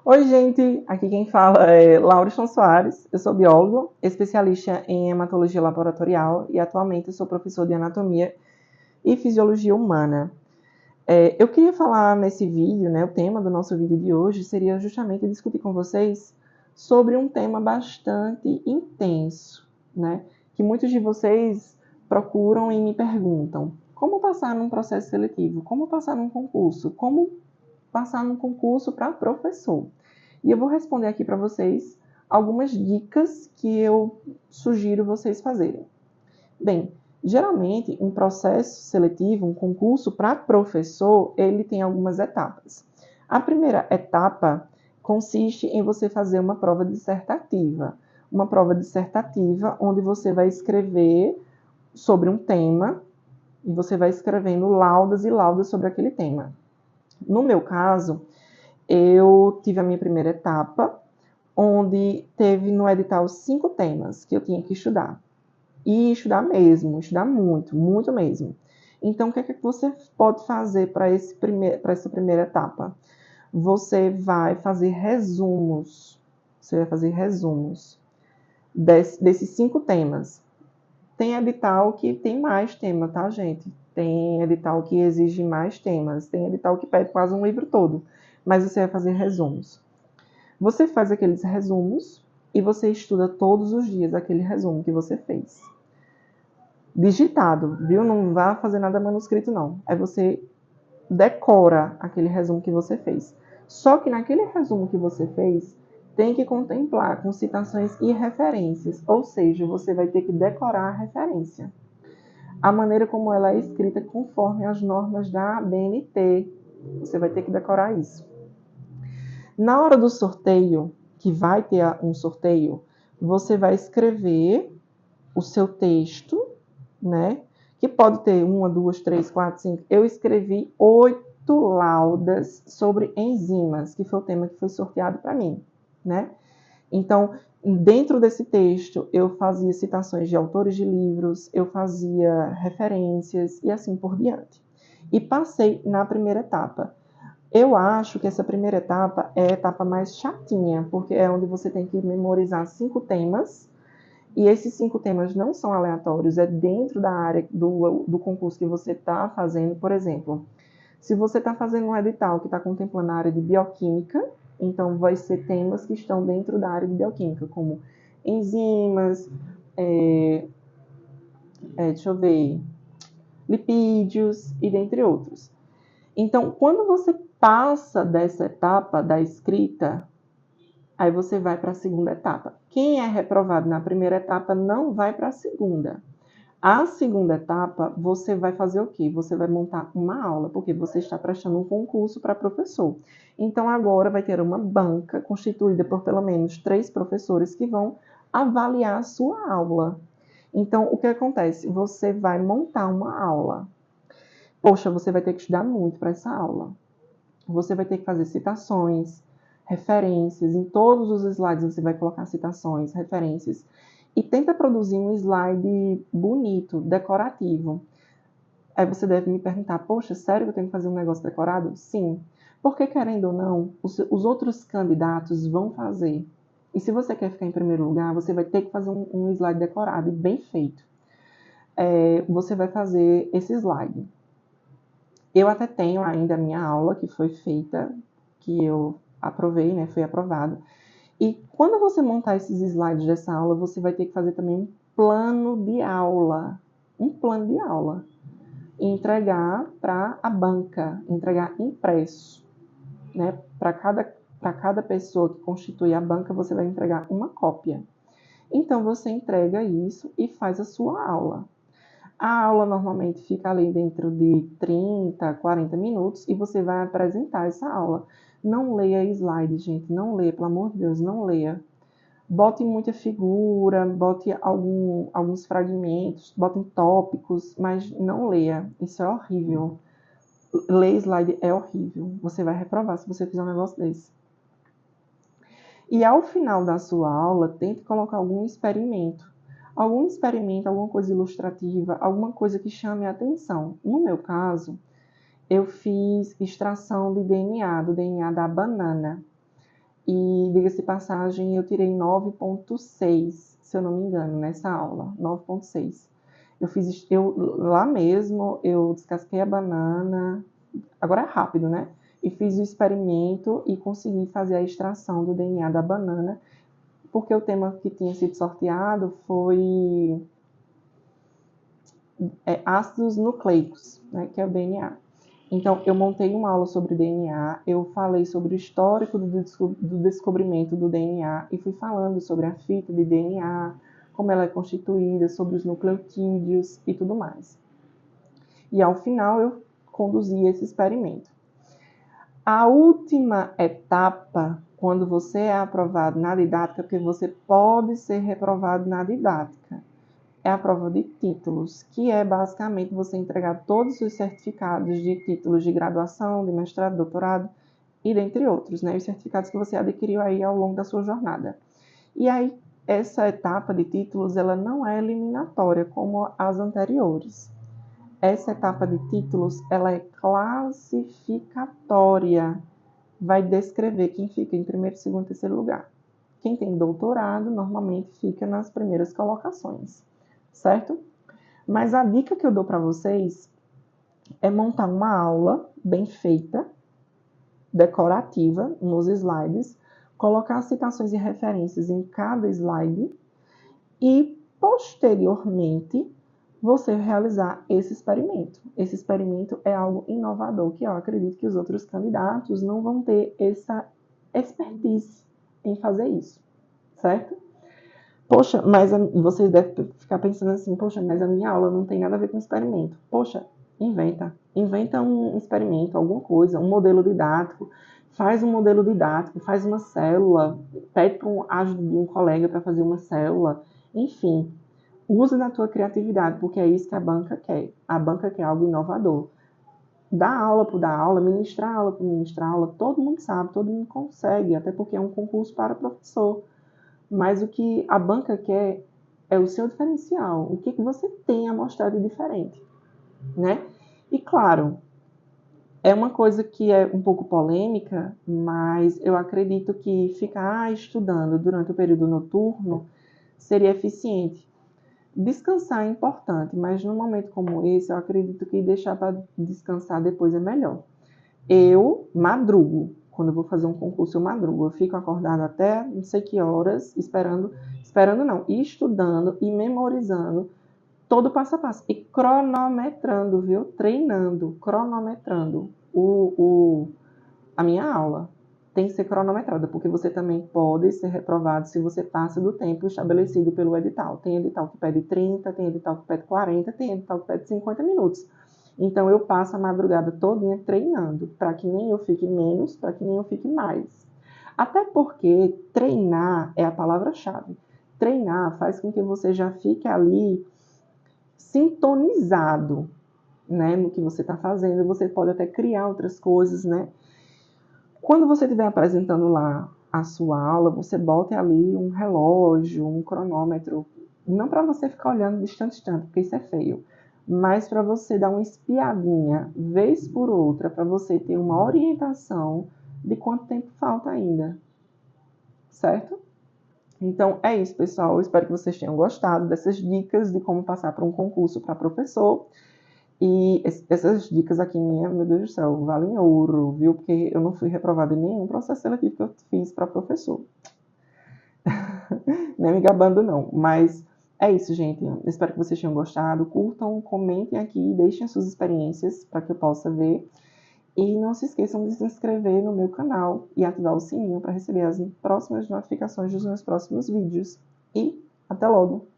Oi, gente! Aqui quem fala é Lauriston Soares. Eu sou biólogo, especialista em hematologia laboratorial e atualmente eu sou professor de anatomia e fisiologia humana. Eu queria falar nesse vídeo, né, o tema do nosso vídeo de hoje seria justamente discutir com vocês sobre um tema bastante intenso, né, que muitos de vocês procuram e me perguntam: como passar num processo seletivo? Como passar num concurso? Como passar num concurso para professor? E eu vou responder aqui para vocês algumas dicas que eu sugiro vocês fazerem. Bem, geralmente um processo seletivo, um concurso para professor, ele tem algumas etapas. A primeira etapa consiste em você fazer uma prova dissertativa. Uma prova dissertativa onde você vai escrever sobre um tema e você vai escrevendo laudas e laudas sobre aquele tema. No meu caso, eu tive a minha primeira etapa, onde teve no edital 5 temas que eu tinha que estudar. E estudar mesmo, estudar muito, muito mesmo. Então, o que é que você pode fazer para essa primeira etapa? Você vai fazer resumos. Você vai fazer resumos desses 5 temas. Tem edital que tem mais tema, tá, gente? Tem edital que exige mais temas. Tem edital que pede quase um livro todo. Mas você vai fazer resumos. Você faz aqueles resumos e você estuda todos os dias aquele resumo que você fez. Digitado, viu? Não vá fazer nada manuscrito, não. Aí você decora aquele resumo que você fez. Só que naquele resumo que você fez, tem que contemplar com citações e referências. Ou seja, você vai ter que decorar a referência. A maneira como ela é escrita conforme as normas da ABNT. Você vai ter que decorar isso. Na hora do sorteio, que vai ter um sorteio, você vai escrever o seu texto, né? Que pode ter 1, 2, 3, 4, 5. Eu escrevi 8 laudas sobre enzimas, que foi o tema que foi sorteado para mim, né? Então, dentro desse texto, eu fazia citações de autores de livros, eu fazia referências e assim por diante. E passei na primeira etapa. Eu acho que essa primeira etapa é a etapa mais chatinha, porque é onde você tem que memorizar 5 temas, e esses 5 temas não são aleatórios, é dentro da área do concurso que você está fazendo. Por exemplo, se você está fazendo um edital que está contemplando a área de bioquímica, então vai ser temas que estão dentro da área de bioquímica, como enzimas, deixa eu ver, lipídios e dentre outros. Então, quando você passa dessa etapa da escrita, aí você vai para a segunda etapa. Quem é reprovado na primeira etapa não vai para a segunda. A segunda etapa, você vai fazer o quê? Você vai montar uma aula, porque você está prestando um concurso para professor. Então, agora vai ter uma banca constituída por pelo menos 3 professores que vão avaliar a sua aula. Então, o que acontece? Você vai montar uma aula. Poxa, você vai ter que estudar muito para essa aula. Você vai ter que fazer citações, referências. Em todos os slides você vai colocar citações, referências. E tenta produzir um slide bonito, decorativo. Aí você deve me perguntar, poxa, sério que eu tenho que fazer um negócio decorado? Sim. Porque, querendo ou não, os outros candidatos vão fazer. E se você quer ficar em primeiro lugar, você vai ter que fazer um slide decorado e bem feito. Você vai fazer esse slide. Eu até tenho ainda a minha aula que foi feita, que eu aprovei, né? Foi aprovado. E quando você montar esses slides dessa aula, você vai ter que fazer também um plano de aula. Um plano de aula. E entregar para a banca, entregar impresso. Né? Para cada pessoa que constitui a banca, você vai entregar uma cópia. Então, você entrega isso e faz a sua aula. A aula normalmente fica ali dentro de 30, 40 minutos e você vai apresentar essa aula. Não leia slides, gente, não leia, pelo amor de Deus, não leia. Bote muita figura, bote alguns fragmentos, bote tópicos, mas não leia. Isso é horrível. Ler slide é horrível. Você vai reprovar se você fizer um negócio desse. E ao final da sua aula, tente colocar algum experimento, alguma coisa ilustrativa, alguma coisa que chame a atenção. No meu caso, eu fiz extração de DNA, do DNA da banana. E, diga-se de passagem, eu tirei 9,6, se eu não me engano, nessa aula, 9,6. Lá mesmo, eu descasquei a banana, agora é rápido, né? E fiz o experimento e consegui fazer a extração do DNA da banana, porque o tema que tinha sido sorteado foi ácidos nucleicos, né, que é o DNA. Então, eu montei uma aula sobre DNA, eu falei sobre o histórico do descobrimento do DNA e fui falando sobre a fita de DNA, como ela é constituída, sobre os nucleotídeos e tudo mais. E ao final eu conduzi esse experimento. A última etapa, quando você é aprovado na didática, porque você pode ser reprovado na didática, é a prova de títulos, que é basicamente você entregar todos os certificados de títulos de graduação, de mestrado, doutorado e dentre outros, né? Os certificados que você adquiriu aí ao longo da sua jornada. E aí, essa etapa de títulos, ela não é eliminatória como as anteriores. Essa etapa de títulos, ela é classificatória. Vai descrever quem fica em primeiro, segundo e terceiro lugar. Quem tem doutorado, normalmente fica nas primeiras colocações, certo? Mas a dica que eu dou para vocês é montar uma aula bem feita, decorativa, nos slides, colocar citações e referências em cada slide e, posteriormente, você realizar esse experimento. Esse experimento é algo inovador, que eu acredito que os outros candidatos não vão ter essa expertise em fazer isso, certo? Poxa, mas vocês devem ficar pensando assim, poxa, mas a minha aula não tem nada a ver com experimento. Poxa, inventa um experimento, alguma coisa, um modelo didático, faz um modelo didático, faz uma célula, pede para a ajuda de um colega para fazer uma célula, enfim, use na tua criatividade, porque é isso que a banca quer. A banca quer algo inovador. Dar aula por dar aula, ministrar aula por ministrar aula, todo mundo sabe, todo mundo consegue, até porque é um concurso para professor. Mas o que a banca quer é o seu diferencial, o que você tem a mostrar de diferente, né? E claro, é uma coisa que é um pouco polêmica, mas eu acredito que ficar estudando durante o período noturno seria eficiente. Descansar é importante, mas num momento como esse, eu acredito que deixar para descansar depois é melhor. Eu madrugo. Quando eu vou fazer um concurso, eu madrugo. Eu fico acordado até não sei que horas, esperando não, estudando e memorizando todo o passo a passo. E cronometrando, viu? Treinando, cronometrando a minha aula. Tem que ser cronometrada, porque você também pode ser reprovado se você passa do tempo estabelecido pelo edital. Tem edital que pede 30, tem edital que pede 40, tem edital que pede 50 minutos. Então, eu passo a madrugada todinha treinando, para que nem eu fique menos, para que nem eu fique mais. Até porque treinar é a palavra-chave. Treinar faz com que você já fique ali sintonizado, né, no que você está fazendo. Você pode até criar outras coisas, né? Quando você estiver apresentando lá a sua aula, você bote ali um relógio, um cronômetro, não para você ficar olhando distante, porque isso é feio, mas para você dar uma espiadinha, vez por outra, para você ter uma orientação de quanto tempo falta ainda, certo? Então, é isso, pessoal. Eu espero que vocês tenham gostado dessas dicas de como passar para um concurso para professor. E essas dicas aqui minhas, meu Deus do céu, valem ouro, viu? Porque eu não fui reprovada em nenhum processo seletivo que eu fiz para professor. Nem me gabando, não. Mas é isso, gente. Eu espero que vocês tenham gostado. Curtam, comentem aqui, deixem suas experiências para que eu possa ver. E não se esqueçam de se inscrever no meu canal e ativar o sininho para receber as próximas notificações dos meus próximos vídeos. E até logo!